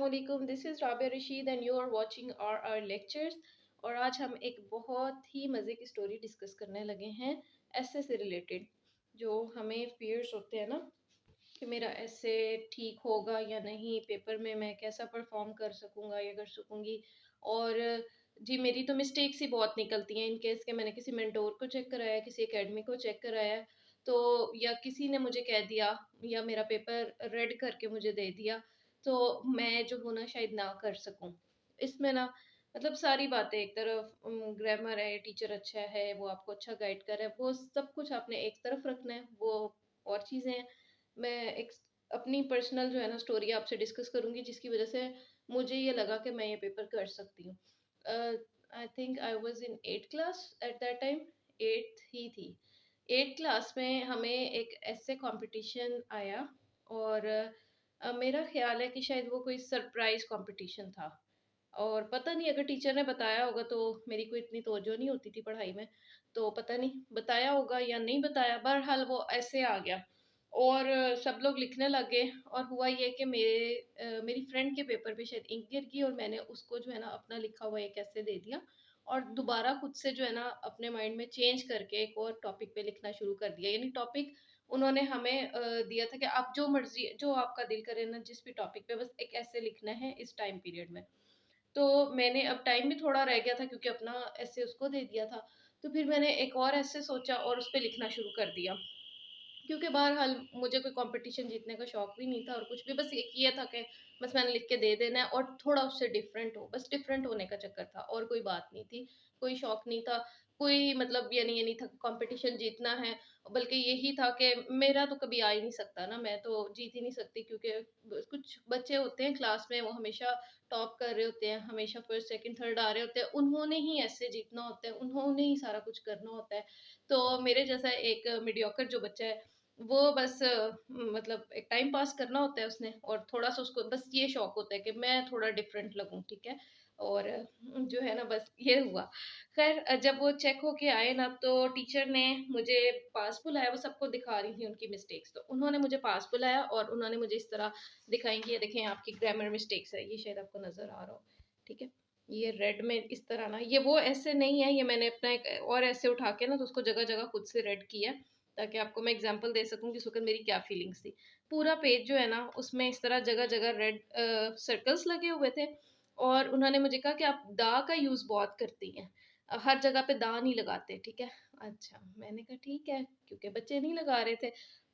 अस्सलामुअलैकुम, this is Rabia Rashid and you are watching our lectures. और आज हम एक बहुत ही मज़े की स्टोरी डिस्कस करने लगे हैं ऐसे से रिलेटेड। जो हमें फियर्स होते हैं ना कि मेरा ऐसे ठीक होगा या नहीं, पेपर में मैं कैसा परफॉर्म कर सकूँगा या कर सकूँगी। और जी मेरी तो मिस्टेक्स ही बहुत निकलती हैं इन केस के मैंने किसी मेंटोर को चेक कराया, किसी एकेडमी को चेक कराया, तो या किसी ने मुझे कह दिया या मेरा पेपर रेड करके मुझे दे दिया, तो मैं जो हूँ ना शायद ना कर सकूँ। इसमें ना मतलब सारी बातें एक तरफ, ग्रामर है, टीचर अच्छा है, वो आपको अच्छा गाइड कर रहा है, वो सब कुछ आपने एक तरफ रखना है, वो और चीज़ें हैं। मैं एक अपनी पर्सनल जो है ना स्टोरी आपसे डिस्कस करूँगी जिसकी वज़ह से मुझे ये लगा कि मैं ये पेपर कर सकती हूँ। I think I was in 8th class at that time, 8th ही थी। 8th क्लास में हमें एक ऐसे कॉम्पिटिशन आया और मेरा ख़्याल है कि शायद वो कोई सरप्राइज़ कॉम्पिटिशन था। और पता नहीं अगर टीचर ने बताया होगा तो मेरी कोई इतनी तवज्जो नहीं होती थी पढ़ाई में, तो पता नहीं बताया होगा या नहीं बताया, बहरहाल वो ऐसे आ गया। और सब लोग लिखने लग गए और हुआ ये कि मेरी फ्रेंड के पेपर पे शायद इंक गिर गई और मैंने उसको जो है ना अपना लिखा हुआ एक ऐसे दे दिया और दोबारा खुद से जो है ना अपने माइंड में चेंज करके एक और टॉपिक पे लिखना शुरू कर दिया। यानी टॉपिक उन्होंने हमें दिया था कि आप जो मर्ज़ी जो आपका दिल करे ना जिस भी टॉपिक पे बस एक ऐसे लिखना है इस टाइम पीरियड में। तो मैंने अब टाइम भी थोड़ा रह गया था क्योंकि अपना ऐसे उसको दे दिया था, तो फिर मैंने एक और ऐसे सोचा और उस पे लिखना शुरू कर दिया। क्योंकि बहरहाल मुझे कोई कॉम्पिटिशन जीतने का शौक भी नहीं था और कुछ भी, बस एक ये था कि बस मैंने लिख के दे देना है और थोड़ा उससे डिफरेंट हो, बस डिफरेंट होने का चक्कर था और कोई बात नहीं थी, कोई शौक नहीं था, कोई मतलब ये नहीं था कि कॉम्पिटिशन जीतना है, बल्कि यही था कि मेरा तो कभी आ ही नहीं सकता ना, मैं तो जीत ही नहीं सकती क्योंकि कुछ बच्चे होते हैं क्लास में वो हमेशा टॉप कर रहे होते हैं, हमेशा फर्स्ट सेकंड थर्ड आ रहे होते हैं, उन्होंने ही ऐसे जीतना होता है, उन्होंने ही सारा कुछ करना होता है। तो मेरे जैसा एक मीडियोकर जो बच्चा है वो बस मतलब एक टाइम पास करना होता है उसने और थोड़ा-सा उसको बस ये शौक होता है कि मैं थोड़ा डिफरेंट लगूँ, ठीक है? और जो है ना बस ये हुआ। ख़ैर जब वो चेक होके आए ना तो टीचर ने मुझे पास बुलाया, वो सबको दिखा रही थी उनकी मिस्टेक्स, तो उन्होंने मुझे पास बुलाया और उन्होंने मुझे इस तरह दिखाई कि ये देखें आपकी ग्रामर मिस्टेक्स है, ये शायद आपको नज़र आ रहा हो, ठीक है? ये रेड में इस तरह ना, ये वो ऐसे नहीं है, ये मैंने अपना एक और ऐसे उठा के ना तो उसको जगह-जगह खुद से रेड किया ताकि आपको मैं एग्जांपल दे सकूँ कि उस वक़्त मेरी क्या फीलिंग्स थी। पूरा पेज जो है ना उसमें इस तरह जगह-जगह रेड सर्कल्स लगे हुए थे और उन्होंने मुझे कहा कि आप दा का यूज़ बहुत करती हैं। हर जगह पे दा नहीं लगाते, ठीक है? अच्छा, मैंने कहा ठीक है, क्योंकि बच्चे नहीं लगा रहे थे,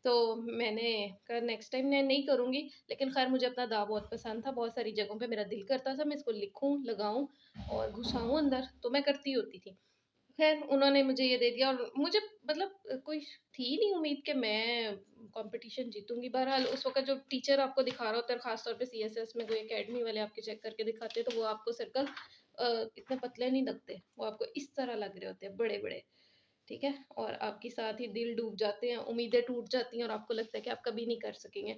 तो मैंने कहा नेक्स्ट टाइम मैं नहीं करूँगी। लेकिन ख़ैर मुझे अपना दा बहुत पसंद था, बहुत सारी जगहों पे मेरा दिल करता था मैं इसको लिखूँ, लगाऊँ और घुसाऊँ अंदर, तो मैं करती होती थी। ख़ैर उन्होंने मुझे ये दे दिया और मुझे मतलब कोई थी नहीं उम्मीद कि मैं कॉम्पिटिशन जीतूँगी। बहरहाल उस वक़्त जो टीचर आपको दिखा रहा होता है, ख़ास तौर पे सीएसएस में कोई अकेडमी वाले आपके चेक करके दिखाते हैं, तो वो आपको सर्कल इतने पतले नहीं लगते, वो आपको इस तरह लग रहे होते हैं बड़े-बड़े, ठीक है? और आपके साथ ही दिल डूब जाते हैं, उम्मीदें टूट जाती हैं और आपको लगता है कि आप कभी नहीं कर सकेंगे।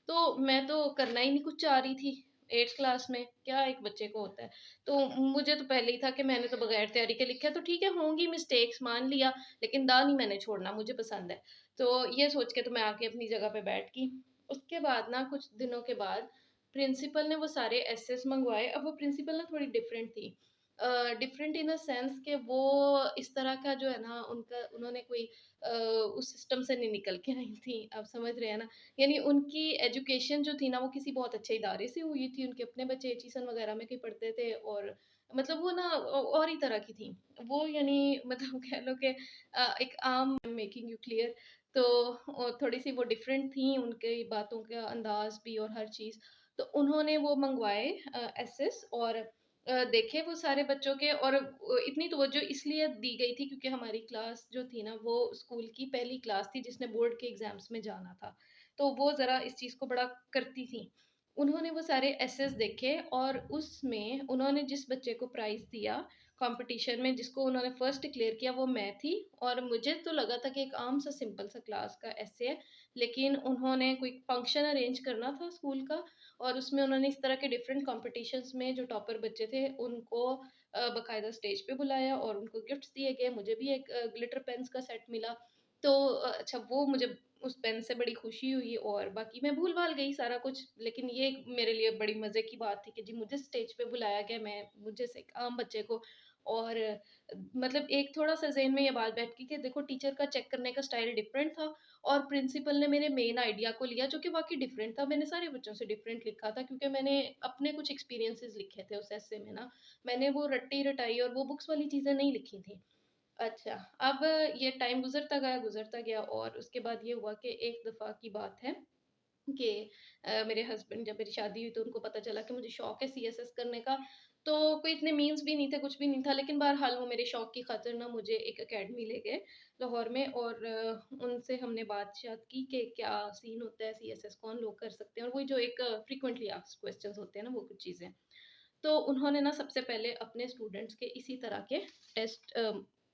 तो मैं तो करना ही नहीं कुछ चाह रही थी, 8th क्लास में, क्या एक बच्चे को होता है। तो मुझे तो पहले ही था कि मैंने तो बगैर तैयारी के लिखा है, तो ठीक है होंगी मिस्टेक्स मान लिया, लेकिन दा नहीं मैंने छोड़ना, मुझे पसंद है। तो ये सोच के तो मैं आके अपनी जगह पे बैठ गई। उसके बाद ना कुछ दिनों के बाद प्रिंसिपल ने वो सारे एसेस मँगवाए, अब वो प्रिंसिपल ना थोड़ी डिफरेंट थी। डिफरेंट इन अ सेंस कि वो इस तरह का जो है ना उनका उन्होंने कोई उस सिस्टम से नहीं निकल के आई थी, आप समझ रहे हैं ना? यानी उनकी एजुकेशन जो थी ना वो किसी बहुत अच्छे इदारे से हुई थी, उनके अपने बच्चे एचईसन वगैरह में कहीं पढ़ते थे और मतलब वो ना और ही तरह की थी। वो यानी मतलब कह लो कि एक आम मेकिंग यू क्लियर, तो थोड़ी-सी वो डिफरेंट थी, उनकी बातों का अंदाज़ भी और हर चीज़। तो उन्होंने वो मँगवाए एसेस और देखे वो सारे बच्चों के और इतनी तवज्जो इसलिए दी गई थी क्योंकि हमारी क्लास जो थी ना वो स्कूल की पहली क्लास थी जिसने बोर्ड के एग्ज़ाम्स में जाना था। तो वो ज़रा इस चीज़ को बड़ा करती थी। उन्होंने वो सारे एसेस देखे और उसमें उन्होंने जिस बच्चे को प्राइज़ दिया कॉम्पिटिशन में, जिसको उन्होंने फर्स्ट डिक्लेयर किया वो मैं थी और मुझे तो लगा था कि एक आम सा सिंपल सा क्लास का एसे है, लेकिन उन्होंने कोई फंक्शन अरेंज करना था स्कूल का और उसमें उन्होंने इस तरह के डिफरेंट कॉम्पिटिशन्स में जो टॉपर बच्चे थे उनको बाकायदा स्टेज पे बुलाया और उनको गिफ्ट्स दिए गए। मुझे भी एक ग्लिटर पेन्स का सेट मिला। तो अच्छा वो मुझे उस पेन से बड़ी खुशी हुई और बाकी मैं भूल-भाल गई सारा कुछ। लेकिन ये एक मेरे लिए बड़ी मज़े की बात थी कि जी मुझे स्टेज पे बुलाया गया, मैं मुझे से एक आम बच्चे को। और मतलब एक थोड़ा-सा ज़हन में ये बात बैठ गई कि देखो टीचर का चेक करने का स्टाइल डिफरेंट था और प्रिंसिपल ने मेरे मेन आइडिया को लिया जो कि वाक़ई डिफरेंट था। मैंने सारे बच्चों से डिफरेंट लिखा था क्योंकि मैंने अपने कुछ एक्सपीरियंसेस लिखे थे उस एसे में ना। मैंने वो रट्टी-रटाई और वो बुक्स वाली चीज़ें नहीं लिखी थी। अच्छा, अब ये टाइम गुज़रता गया और उसके बाद ये हुआ कि एक दफ़ा की बात है कि मेरे हस्बैंड जब मेरी शादी हुई तो उनको पता चला कि मुझे शौक है सीएसएस करने का। तो कोई इतने मीन्स भी नहीं थे, कुछ भी नहीं था, लेकिन बहरहाल वो मेरे शौक की खातिर ना मुझे एक अकेडमी ले गए लाहौर में और उनसे हमने बात-शात की कि क्या सीन होता है, सीएसएस कौन लोग कर सकते हैं और वही जो एक फ्रीक्वेंटली आस्क्ड क्वेश्चन्स होते हैं ना, वो कुछ चीज़ें। तो उन्होंने ना सबसे पहले अपने स्टूडेंट्स के इसी तरह के टेस्ट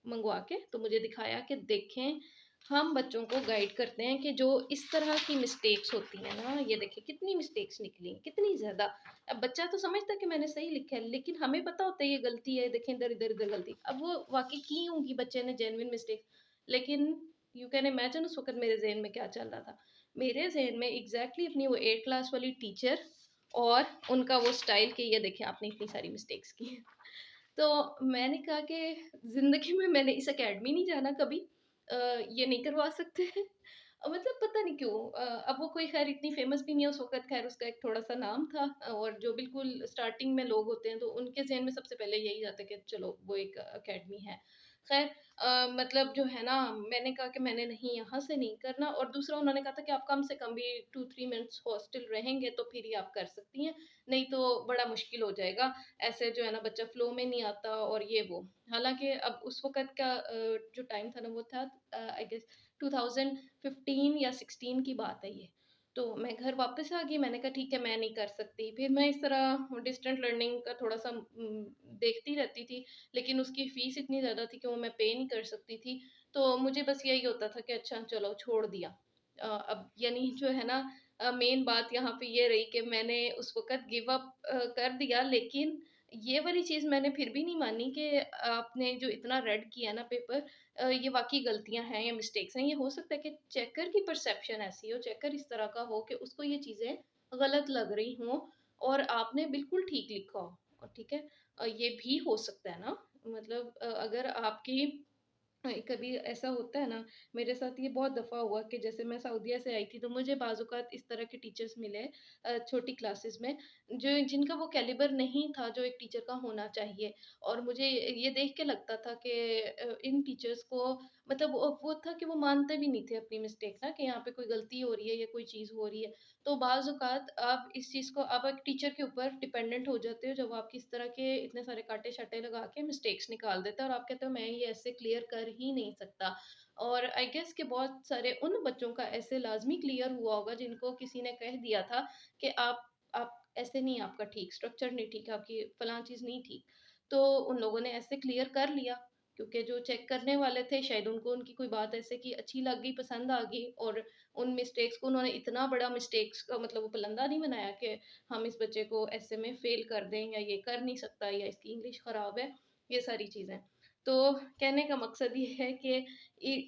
मंगवा के तो मुझे दिखाया कि देखें, हम बच्चों को गाइड करते हैं कि जो इस तरह की मिस्टेक्स होती हैं ना, ये देखिए कितनी मिस्टेक्स निकली, कितनी ज़्यादा। अब बच्चा तो समझता है कि मैंने सही लिखा है, लेकिन हमें पता होता है ये गलती है, देखें इधर-इधर गलती। अब वो वाक़ई की होंगी बच्चे ने जेन्युइन मिस्टेक, लेकिन यू कैन इमेजिन उस वक़्त मेरे ज़हन में क्या चल रहा था। मेरे ज़हन में एग्ज़ैक्टली अपनी वो 8 क्लास वाली टीचर और उनका वो स्टाइल कि ये देखिए आपने इतनी सारी मिस्टेक्स की हैं। तो मैंने कहा कि ज़िंदगी में मैंने इस अकेडमी नहीं जाना कभी, ये नहीं करवा सकते हैं। मतलब पता नहीं क्यों, अब वो कोई ख़ैर इतनी फ़ेमस भी नहीं है उस वक़्त, ख़ैर उसका एक थोड़ा-सा नाम था और जो बिल्कुल स्टार्टिंग में लोग होते हैं तो उनके ज़हन में सबसे पहले यही आता है कि चलो वो एक अकेडमी है। ख़ैर मतलब जो है ना, मैंने कहा कि मैंने नहीं, यहाँ से नहीं करना और दूसरा उन्होंने कहा था कि आप कम से कम भी 2-3 मंथ्स हॉस्टल रहेंगे तो फिर ही आप कर सकती हैं, नहीं तो बड़ा मुश्किल हो जाएगा। ऐसे जो है ना बच्चा फ्लो में नहीं आता और ये वो। हालाँकि अब उस वक़्त का जो टाइम था ना वो था आई गेस 2015 या 16 की बात है ये। तो मैं घर वापस आ गई, मैंने कहा ठीक है मैं नहीं कर सकती। फिर मैं इस तरह डिस्टेंट लर्निंग का थोड़ा-सा देखती रहती थी, लेकिन उसकी फ़ीस इतनी ज़्यादा थी कि वो मैं पे नहीं कर सकती थी। तो मुझे बस यही होता था कि अच्छा चलो छोड़ दिया। अब यानी जो है ना, मेन बात यहाँ पे ये रही कि मैंने उस वक़्त गिव अप कर दिया, लेकिन ये वाली चीज़ मैंने फिर भी नहीं मानी कि आपने जो इतना रेड किया ना पेपर, ये वाक़ई गलतियाँ हैं या मिस्टेक्स हैं। ये हो सकता है कि चेकर की परसेप्शन ऐसी हो, चेकर इस तरह का हो कि उसको ये चीज़ें गलत लग रही हों और आपने बिल्कुल ठीक लिखा हो। ठीक है? ये भी हो सकता है ना, मतलब अगर आपकी कभी ऐसा होता है ना, मेरे साथ ये बहुत दफ़ा हुआ कि जैसे मैं सऊदीया से आई थी, तो मुझे बाज़-औक़ात इस तरह के टीचर्स मिले छोटी क्लासेस में, जो जिनका वो कैलिबर नहीं था, जो एक टीचर का होना चाहिए। और मुझे ये देख के लगता था कि इन टीचर्स को मतलब वो था कि वो मानते भी नहीं थे अपनी मिस्टेक ना, कि यहाँ पे कोई गलती हो रही है या कोई चीज़ हो रही है। तो बाज़-औक़ात आप इस चीज़ को आप एक टीचर के ऊपर डिपेंडेंट हो जाते हो, जब आपकी इस तरह के इतने सारे कांटे-शाटे लगा के मिस्टेक्स निकाल देता है और आप कहते हो मैं ये ऐसे क्लियर कर ही नहीं सकता। और आई गेस कि बहुत सारे उन बच्चों का ऐसे लाज़मी क्लियर हुआ होगा जिनको किसी ने कह दिया था कि आप ऐसे नहीं, आपका ठीक स्ट्रक्चर नहीं ठीक है, आपकी फलाँ चीज़ नहीं ठीक। तो उन लोगों ने ऐसे क्लियर कर लिया, क्योंकि जो चेक करने वाले थे शायद उनको उनकी कोई बात ऐसे की अच्छी लग गई, पसंद आ गई और उन मिस्टेक्स को उन्होंने इतना बड़ा मिस्टेक्स का मतलब वो पलंदा नहीं बनाया कि हम इस बच्चे को ऐसे में फ़ेल कर दें या ये कर नहीं सकता या इसकी इंग्लिश ख़राब है, ये सारी चीज़ें। तो कहने का मकसद ये है कि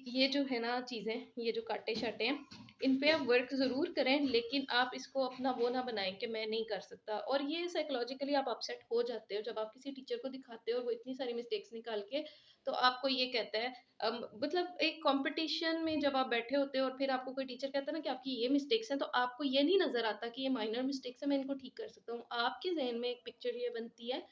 ये जो है ना चीज़ें, ये जो कांटे-शाटे हैं, इन पे आप वर्क ज़रूर करें, लेकिन आप इसको अपना वो ना बनाएँ कि मैं नहीं कर सकता। और ये साइकोलॉजिकली आप अपसेट हो जाते हो जब आप किसी टीचर को दिखाते हो और वो इतनी सारी मिस्टेक्स निकाल के तो आपको ये कहता है, मतलब एक कॉम्पिटिशन में जब आप बैठे होते हो और फिर आपको कोई टीचर कहता है ना कि आपकी ये मिस्टेक्स हैं, तो आपको ये नहीं नज़र आता कि ये माइनर मिस्टेक्स हैं, मैं इनको ठीक कर सकता हूँ। आपके ज़हन में एक पिक्चर ये बनती है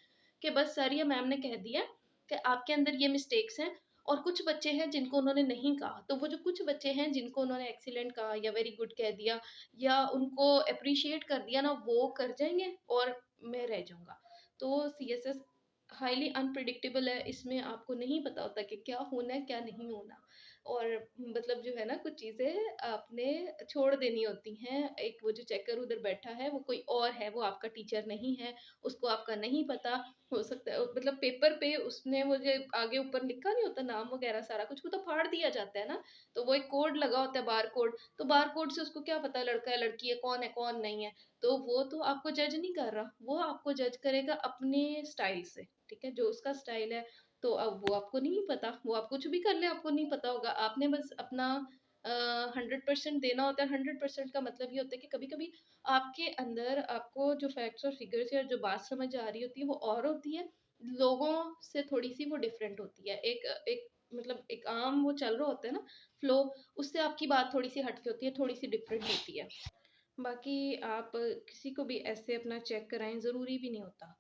कि बस सर या मैम ने कह दिया कि आपके अंदर ये मिस्टेक्स हैं और कुछ बच्चे हैं जिनको उन्होंने नहीं कहा। तो वो जो कुछ बच्चे हैं जिनको उन्होंने एक्सीलेंट कहा या वेरी गुड कह दिया या उनको एप्रिशिएट कर दिया ना, वो कर जाएँगे और मैं रह जाऊँगा। तो सीएसएस हाइली अनप्रेडिक्टेबल है, इसमें आपको नहीं पता होता कि क्या होना है, क्या नहीं होना। और मतलब जो है ना, कुछ चीज़ें आपने छोड़ देनी होती हैं। एक वो जो चेकर उधर बैठा है, वो कोई और है, वो आपका टीचर नहीं है, उसको आपका नहीं पता। हो सकता है मतलब पेपर पे उसने वो जो आगे ऊपर लिखा नहीं होता नाम वगैरह सारा कुछ, वो तो फाड़ दिया जाता है ना, तो वो एक कोड लगा होता है, बार कोड। तो बार कोड से उसको क्या पता लड़का है, लड़की है, कौन नहीं है। तो वो तो आपको जज नहीं कर रहा, वो आपको जज करेगा अपने स्टाइल से, ठीक है? जो उसका स्टाइल है, तो अब वो आपको नहीं पता, वो आप कुछ भी कर ले आपको नहीं पता होगा। आपने बस अपना 100% देना होता है। 100% का मतलब ये होता है कि कभी-कभी आपके अंदर आपको जो फैक्ट्स और फिगर्स या जो बात समझ आ रही होती है वो और होती है, लोगों से थोड़ी-सी वो डिफरेंट होती है। एक एक मतलब एक आम वो चल रहा होता है ना फ्लो, उससे आपकी बात थोड़ी-सी हट के होती है, थोड़ी-सी डिफरेंट होती है। बाकी आप किसी को भी ऐसे अपना चेक कराएँ, ज़रूरी भी नहीं होता।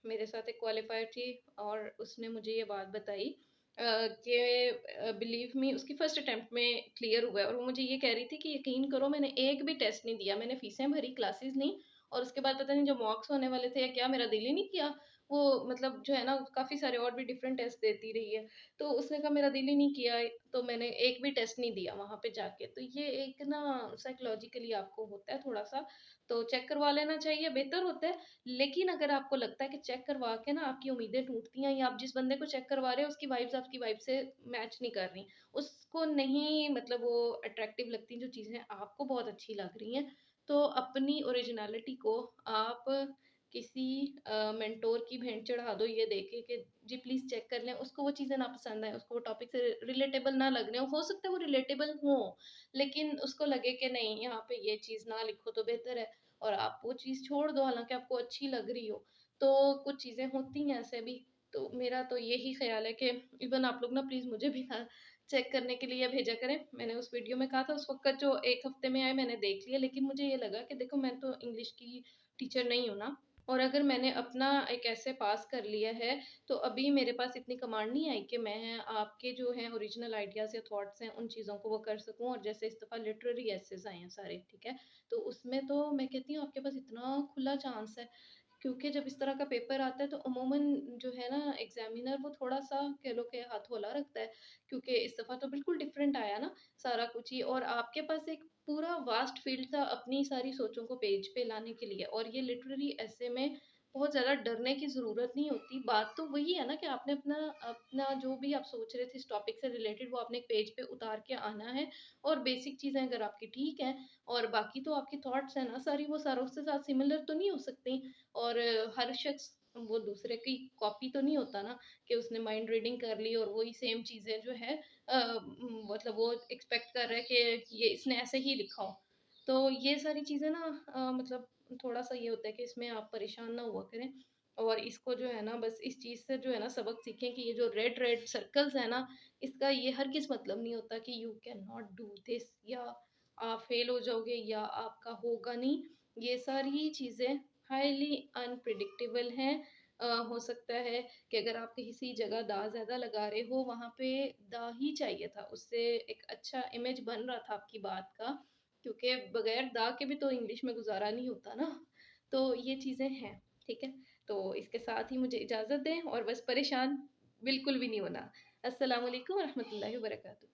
मेरे साथ एक क्वालिफ़ायर थी और उसने मुझे ये बात बताई कि बिलीव मी उसकी फर्स्ट अटेम्प्ट में क्लियर हुआ है और वो मुझे ये कह रही थी कि यकीन करो मैंने एक भी टेस्ट नहीं दिया। मैंने फ़ीसें भरी, क्लासेस लीं और उसके बाद पता नहीं जो मॉक्स होने वाले थे या क्या मेरा दिल ही नहीं किया। वो मतलब जो है ना काफ़ी सारे और भी डिफरेंट टेस्ट देती रही है। तो उसने कहा मेरा दिल ही नहीं किया, तो मैंने एक भी टेस्ट नहीं दिया वहाँ पे जाके। तो ये एक ना साइकोलॉजिकली आपको होता है थोड़ा-सा, तो चेक करवा लेना चाहिए, बेहतर होता है। लेकिन अगर आपको लगता है कि चेक करवा के ना आपकी उम्मीदें टूटती हैं या आप जिस बंदे को चेक करवा रहे हो उसकी वाइब्स आपकी वाइब से मैच नहीं कर रही, उसको नहीं मतलब वो अट्रैक्टिव लगती जो चीज़ें आपको बहुत अच्छी लग रही हैं, तो अपनी ओरिजिनैलिटी को आप किसी मेंटोर की भेंट चढ़ा दो ये देख के कि जी प्लीज़ चेक कर लें, उसको वो चीज़ें ना पसंद आएँ, उसको वो टॉपिक से रिलेटेबल ना लग रहे हों, हो सकता है वो रिलेटेबल हों, लेकिन उसको लगे कि नहीं यहाँ पे ये चीज़ ना लिखो तो बेहतर है और आप वो चीज़ छोड़ दो हालाँकि आपको अच्छी लग रही हो। तो कुछ चीज़ें होती हैं ऐसे भी, तो मेरा तो यही ख़्याल है कि इवन आप लोग ना प्लीज़ मुझे भी ना चेक करने के लिए भेजा करें। मैंने उस वीडियो में कहा था उस वक़्त जो 1 हफ़्ते में आए मैंने देख लिया, लेकिन मुझे ये लगा कि देखो मैं तो इंग्लिश की टीचर नहीं हूँ ना, और अगर मैंने अपना एक ऐसे पास कर लिया है, तो अभी मेरे पास इतनी कमांड नहीं आई कि मैं आपके जो हैं ओरिजिनल आइडियाज़ या थॉट्स हैं, उन चीज़ों को वो कर सकूँ और जैसे इस दफ़ा लिटरेरी एसेज़ आए हैं सारे, ठीक है? तो उसमें तो मैं कहती हूँ आपके पास इतना खुला चांस है, क्योंकि जब इस तरह का पेपर आता है तो अमूमन जो है ना एग्ज़ामिनर वो थोड़ा-सा कह लो कि हथौला रखता है, क्योंकि इस दफ़ा तो बिल्कुल डिफरेंट आया ना सारा कुछ ही और आपके पास एक पूरा वास्ट फील्ड था अपनी सारी सोचों को पेज पे लाने के लिए और ये लिटरेरी ऐसे में बहुत ज़्यादा डरने की ज़रूरत नहीं होती। बात तो वही है ना कि आपने अपना अपना जो भी आप सोच रहे थे इस टॉपिक से रिलेटेड वो आपने एक पेज पे उतार के आना है और बेसिक चीज़ें अगर आपकी ठीक हैं और बाकी तो आपकी थॉट्स हैं ना सारी वो सारों के साथ सिमिलर तो नहीं हो सकती और हर शख्स वो दूसरे की कॉपी तो नहीं होता ना कि उसने माइंड रीडिंग कर ली और वही सेम चीज़ें जो है मतलब वो एक्सपेक्ट कर रहा है कि ये इसने ऐसे ही लिखा हो। तो ये सारी चीज़ें ना मतलब थोड़ा-सा ये होता है कि इसमें आप परेशान ना हुआ करें और इसको जो है ना बस इस चीज़ से जो है ना सबक सीखें कि ये जो रेड रेड सर्कल्स है ना, इसका ये हरगिज़ मतलब नहीं होता कि you can not do this या आप फेल हो जाओगे या आपका होगा नहीं। ये सारी चीज़ें हाईली अनप्रेडिक्टेबल हैं। हो सकता है कि अगर आप किसी जगह दाँव ज़्यादा लगा रहे हो, वहाँ पे दाँव ही चाहिए था, उससे एक अच्छा इमेज बन रहा था आपकी बात का, क्योंकि बगैर दाँव के भी तो इंग्लिश में गुज़ारा नहीं होता ना। तो ये चीज़ें हैं, ठीक है? तो इसके साथ ही मुझे इजाज़त दें और बस परेशान बिल्कुल भी नहीं होना। अस्सलाम वालेकुम व रहमतुल्लाहि व बरकातुहू।